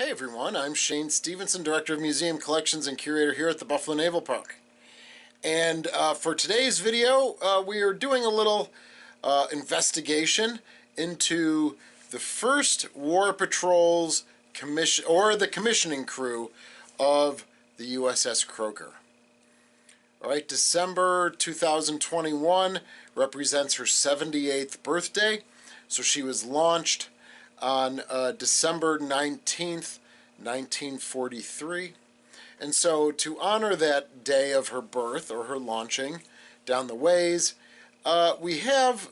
Hey everyone, I'm Shane Stevenson, Director of Museum Collections and Curator here at the Buffalo Naval Park. And for today's video, we are doing a little investigation into the first War Patrol's the commissioning crew of the USS Croaker. All right, December 2021 represents her 78th birthday, so she was launched on December 19th, 1943. And so to honor that day of her birth, or her launching, down the ways, we have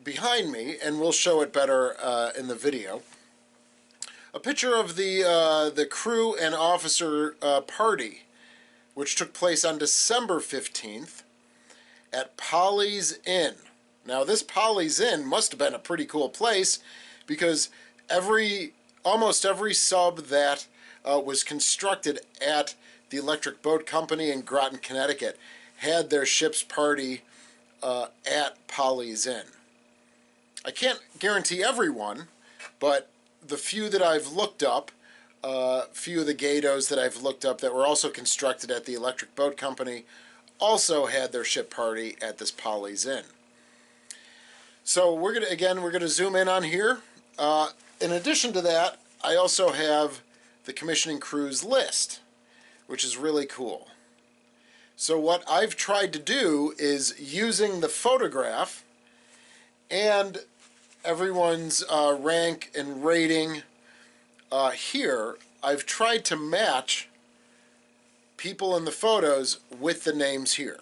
behind me, and we'll show it better in the video, a picture of the crew and officer party, which took place on December 15th at Polly's Inn. Now this Polly's Inn must have been a pretty cool place, because almost every sub that was constructed at the Electric Boat Company in Groton, Connecticut had their ship's party at Polly's Inn. I can't guarantee everyone, but the few that I've looked up, few of the Gatos that I've looked up that were also constructed at the Electric Boat Company also had their ship party at this Polly's Inn. So we're gonna zoom in on here. In addition to that, I also have the commissioning crew's list, which is really cool. So what I've tried to do is, using the photograph and everyone's rank and rating here, I've tried to match people in the photos with the names here.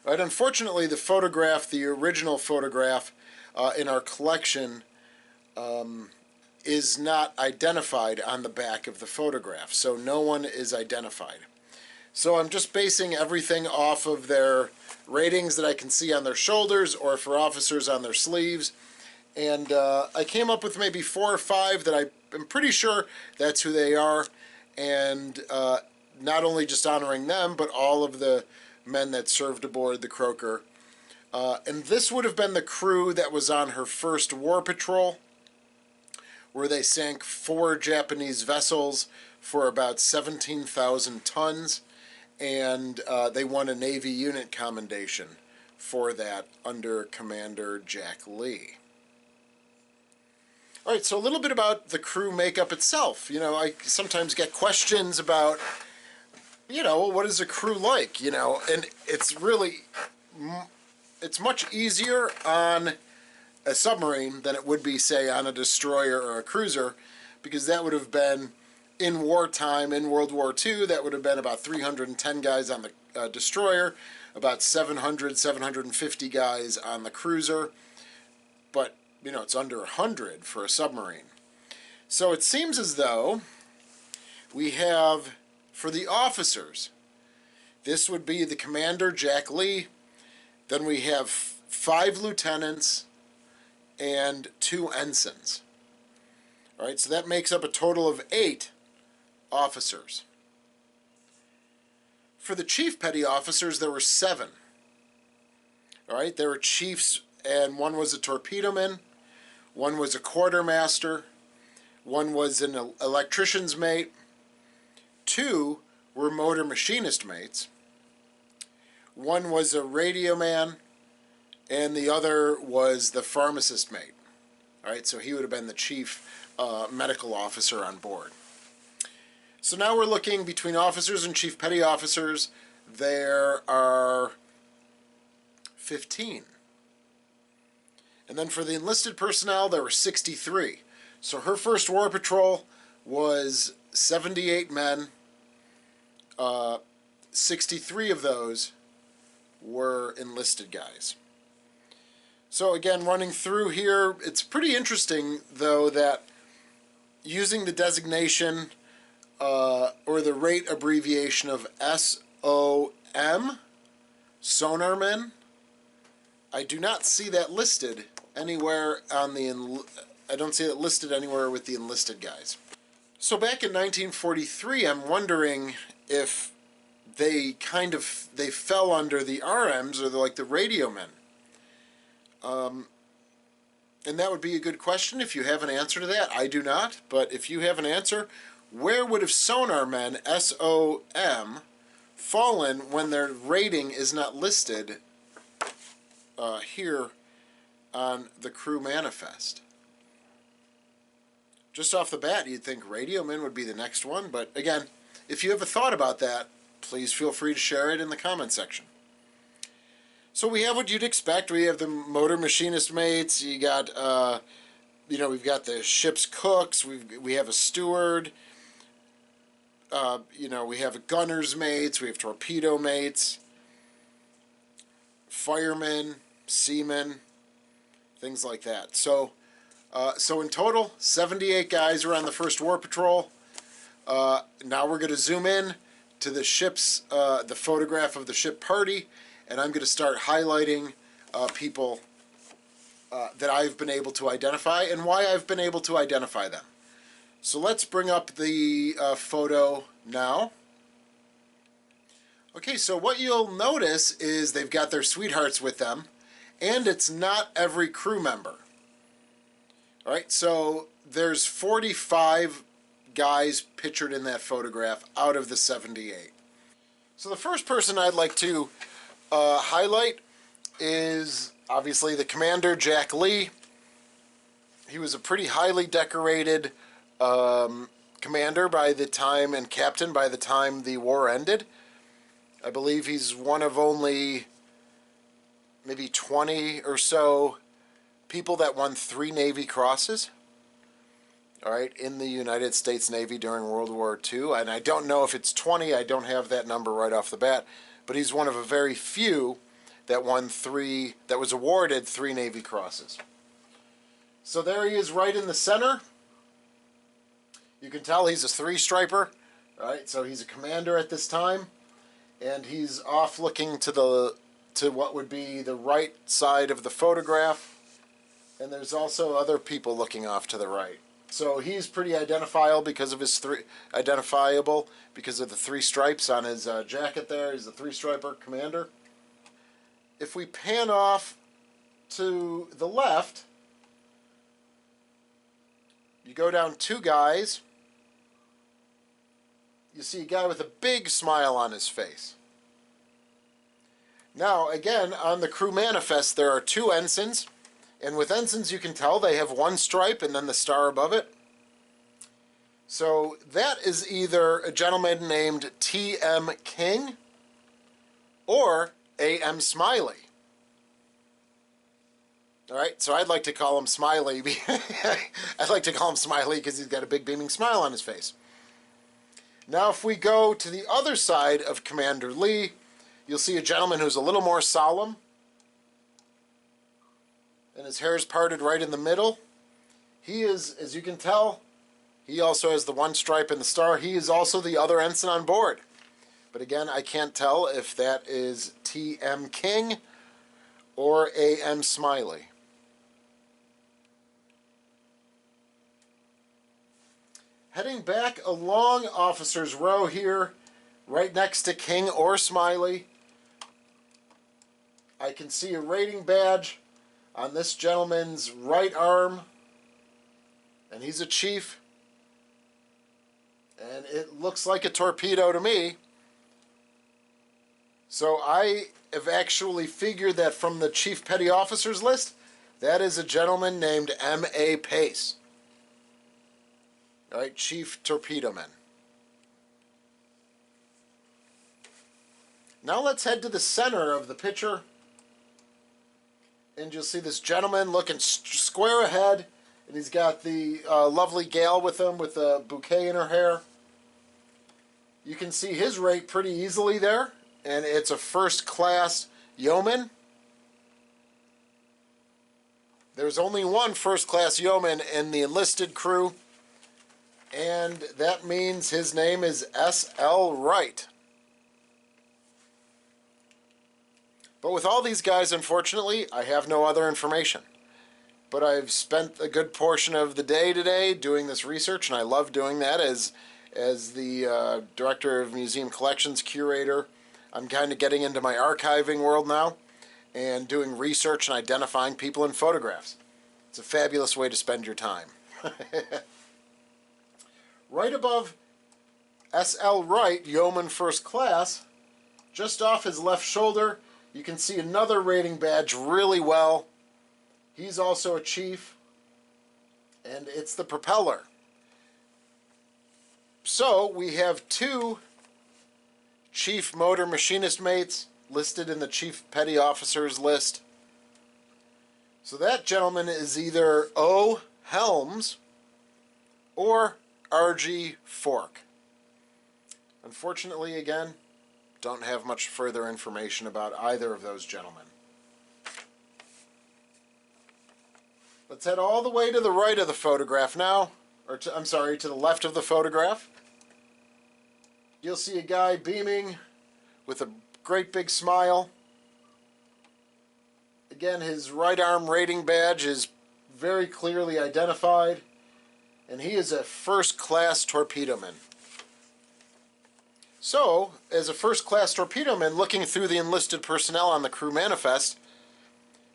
Right, unfortunately, the original photograph in our collection is not identified on the back of the photograph, so no one is identified. So I'm just basing everything off of their ratings that I can see on their shoulders, or for officers on their sleeves, and I came up with maybe 4 or 5 that I'm pretty sure that's who they are, and not only just honoring them, but all of the men that served aboard the Croaker. And this would have been the crew that was on her first war patrol, where they sank 4 Japanese vessels for about 17,000 tons, and they won a Navy unit commendation for that under Commander Jack Lee. All right, so a little bit about the crew makeup itself. You know, I sometimes get questions about, you know, what is a crew like, you know, and it's much easier on a submarine than it would be, say, on a destroyer or a cruiser, because that would have been, in wartime, in World War II, that would have been about 310 guys on the destroyer, about 750 guys on the cruiser, but, you know, it's under 100 for a submarine. So it seems as though we have, for the officers, this would be the commander, Jack Lee, then we have 5 lieutenants, and 2 ensigns. All right, so that makes up a total of 8 officers. For the chief petty officers, there were 7. All right, there were chiefs, and one was a torpedoman, one was a quartermaster, one was an electrician's mate, 2 were motor machinist mates, one was a radio man, and the other was the pharmacist mate. All right, so he would have been the chief medical officer on board. So now we're looking between officers and chief petty officers. There are 15. And then for the enlisted personnel, there were 63. So her first war patrol was 78 men. 63 of those were enlisted guys. So again, running through here, it's pretty interesting, though, that using the designation or the rate abbreviation of SOM, sonarmen, I do not see that listed anywhere on the I don't see it listed anywhere with the enlisted guys. So back in 1943, I'm wondering if they fell under the RMs, or like the radio men. And that would be a good question if you have an answer to that. I do not, but if you have an answer, where would have sonar men, SOM, fallen when their rating is not listed here on the crew manifest? Just off the bat, you'd think radioman would be the next one, but again, if you have a thought about that, please feel free to share it in the comment section. So we have what you'd expect. We have the motor machinist mates. You got, we've got the ship's cooks. We have a steward. We have a gunner's mates. We have torpedo mates, firemen, seamen, things like that. So in total, 78 guys are on the first war patrol. Now we're going to zoom in to the ship's, the photograph of the ship party, and I'm going to start highlighting people that I've been able to identify and why I've been able to identify them. So let's bring up the photo now. Okay, so what you'll notice is they've got their sweethearts with them, and it's not every crew member. All right, so there's 45 guys pictured in that photograph out of the 78. So the first person I'd like to highlight is obviously the commander, Jack Lee. He was a pretty highly decorated commander by the time, and captain by the time the war ended. I believe he's one of only maybe 20 or so people that won 3 Navy crosses, all right, in the United States Navy during World War II. And I don't know if it's 20, I don't have that number right off the bat, but he's one of a very few that won 3, that was awarded 3 Navy crosses. So there he is right in the center. You can tell he's a 3-striper, right? So he's a commander at this time, and he's off looking to what would be the right side of the photograph, and there's also other people looking off to the right. So he's pretty identifiable because of his because of the 3 stripes on his jacket there. He's a 3-striper commander. If we pan off to the left, you go down 2 guys. You see a guy with a big smile on his face. Now, again, on the crew manifest, there are 2 ensigns. And with ensigns, you can tell they have 1 stripe and then the star above it. So that is either a gentleman named T.M. King or A.M. Smiley. All right, so I'd like to call him Smiley. I'd like to call him Smiley because he's got a big beaming smile on his face. Now, if we go to the other side of Commander Lee, you'll see a gentleman who's a little more solemn, and his hair is parted right in the middle. He is, as you can tell, he also has the 1 stripe and the star. He is also the other ensign on board. But again, I can't tell if that is T.M. King or A.M. Smiley. Heading back along officers' row here, right next to King or Smiley, I can see a rating badge on this gentleman's right arm, and he's a chief, and it looks like a torpedo to me. So I have actually figured that from the Chief Petty Officers list, that is a gentleman named M.A. Pace. All right, Chief Torpedo Man. Now let's head to the center of the picture, and you'll see this gentleman looking square ahead, and he's got the lovely gal with him with a bouquet in her hair. You can see his rate pretty easily there, and it's a first-class yeoman. There's only 1 first-class yeoman in the enlisted crew, and that means his name is S.L. Wright. But with all these guys, unfortunately, I have no other information. But I've spent a good portion of the day today doing this research, and I love doing that as the Director of Museum Collections, Curator. I'm kind of getting into my archiving world now and doing research and identifying people in photographs. It's a fabulous way to spend your time. Right above S.L. Wright, Yeoman First Class, just off his left shoulder, you can see another rating badge really well. He's also a chief, and it's the propeller. So we have two chief motor machinist mates listed in the chief petty officers list. So that gentleman is either O. Helms or R.G. Fork. Unfortunately, again, don't have much further information about either of those gentlemen. Let's head all the way to the right of the photograph now, or to the left of the photograph. You'll see a guy beaming with a great big smile. Again, his right arm rating badge is very clearly identified, and he is a first-class torpedoman. So, as a first-class torpedoman, looking through the enlisted personnel on the crew manifest,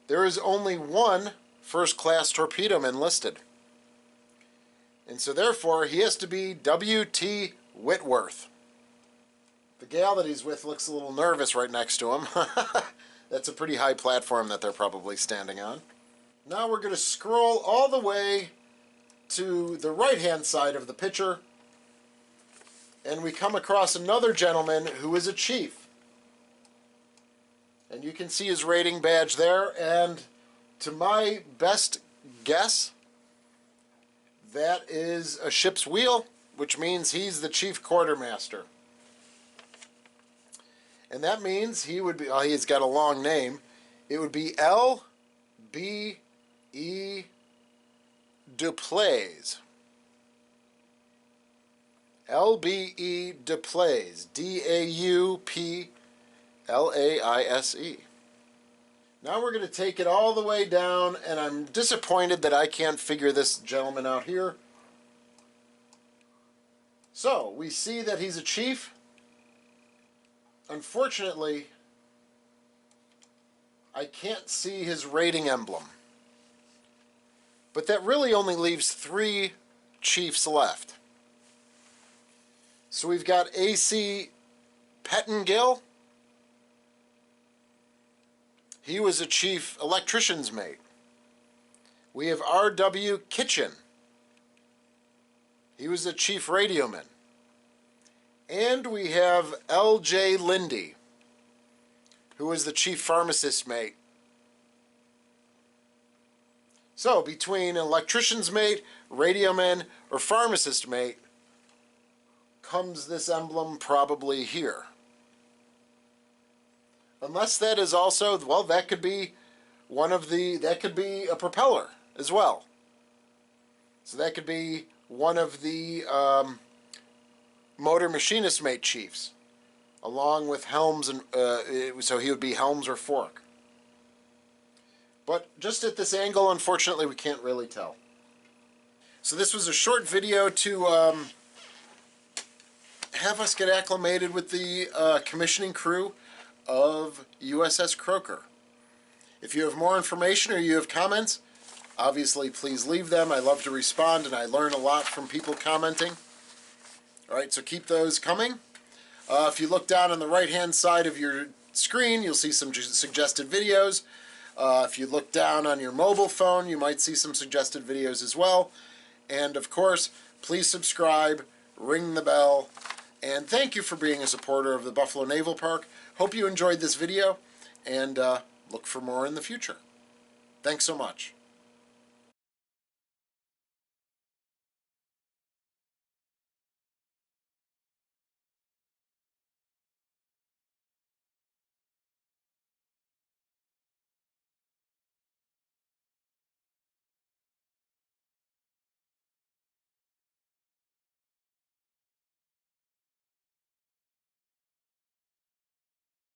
there is only one first-class torpedoman listed. And so therefore, he has to be W.T. Whitworth. The gal that he's with looks a little nervous right next to him. That's a pretty high platform that they're probably standing on. Now we're going to scroll all the way to the right-hand side of the picture, and we come across another gentleman who is a chief. And you can see his rating badge there, and to my best guess, that is a ship's wheel, which means he's the chief quartermaster. And that means he would be, oh, he's got a long name, it would be L.B.E. Duplaise. L.B.E. Duplaise. D-A-U-P-L-A-I-S-E. Now we're going to take it all the way down, and I'm disappointed that I can't figure this gentleman out here. So, we see that he's a chief. Unfortunately, I can't see his rating emblem. But that really only leaves 3 chiefs left. So we've got A.C. Pettingill. He was a chief electrician's mate. We have R.W. Kitchen. He was a chief radioman. And we have L.J. Lindy, who was the chief pharmacist mate. So, between electrician's mate, radioman, or pharmacist mate, comes this emblem probably here. Unless that is also, well, that could be that could be a propeller as well. So that could be one of the motor machinist mate chiefs, along with Helms, and so he would be Helms or Fork. But just at this angle, unfortunately, we can't really tell. So this was a short video to have us get acclimated with the commissioning crew of USS Croaker. If you have more information or you have comments, obviously please leave them. I love to respond, and I learn a lot from people commenting. Alright, so keep those coming. If you look down on the right-hand side of your screen, you'll see some suggested videos. If you look down on your mobile phone, you might see some suggested videos as well. And of course, please subscribe, ring the bell, and thank you for being a supporter of the Buffalo Naval Park. Hope you enjoyed this video, and look for more in the future. Thanks so much.